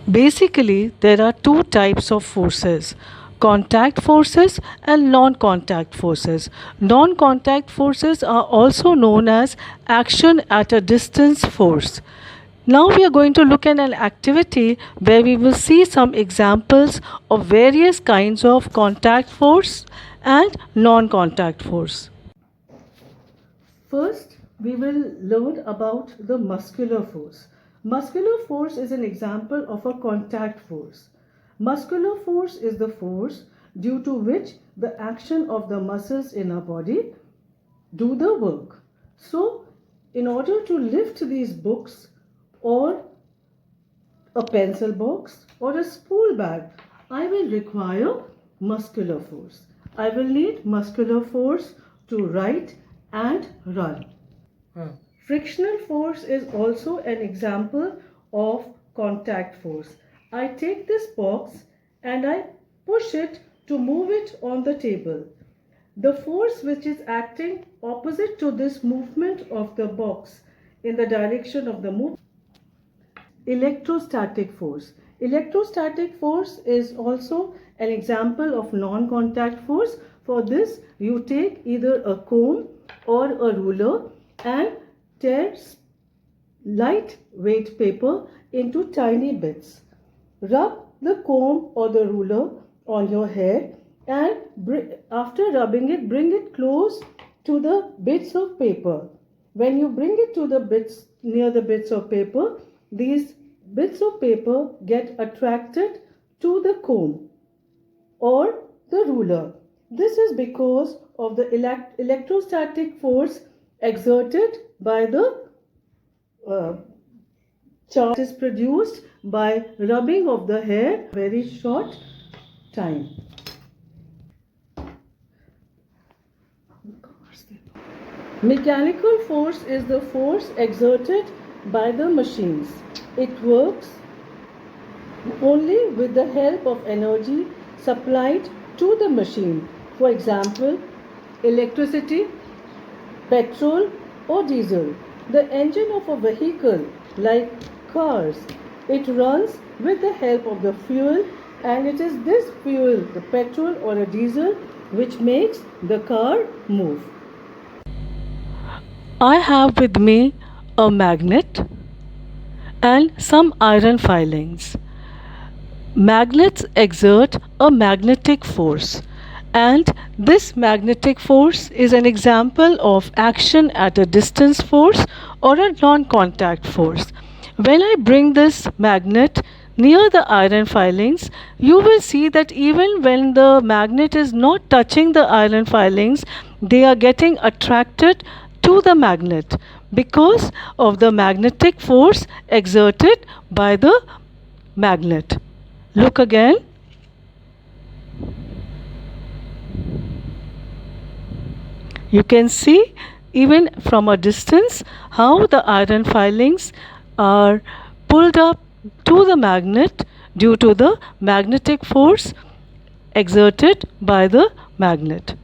Basically, there are two types of forces: contact forces and non contact forces. Non contact forces are also known as action at a distance force. Now, we are going to look at an activity where we will see some examples of various kinds of contact force and non contact force. First, we will learn about the muscular force. Muscular force is an example of a contact force. Muscular force is the force due to which the action of the muscles in our body do the work. So, in order to lift these books or a pencil box or a spool bag, I will require muscular force. I will need muscular force to write and run. Frictional force is also an example of contact force. I take this box and I push it to move it on the table. The force which is acting opposite to this movement of the box in the direction of the movement, electrostatic force. Electrostatic force is also an example of non-contact force. For this, you take either a comb or a ruler and tear lightweight paper into tiny bits. Rub the comb or the ruler on your hair and after rubbing it, bring it close to the bits of paper. When you bring it to the bits near the bits of paper, these bits of paper get attracted to the comb or the ruler. This is because of the electrostatic force exerted by the charge is produced by rubbing of the hair very short time. Mechanical force is the force exerted by the machines. It works only with the help of energy supplied to the machine. For example, electricity, petrol or diesel. The engine of a vehicle like cars, it runs with the help of the fuel, and it is this fuel, the petrol or a diesel, which makes the car move. I have with me a magnet and some iron filings. Magnets exert a magnetic force, and this magnetic force is an example of action at a distance force or a non-contact force. When I bring this magnet near the iron filings, you will see that even when the magnet is not touching the iron filings, they are getting attracted to the magnet because of the magnetic force exerted by the magnet. Look again. You can see even from a distance how the iron filings are pulled up to the magnet due to the magnetic force exerted by the magnet.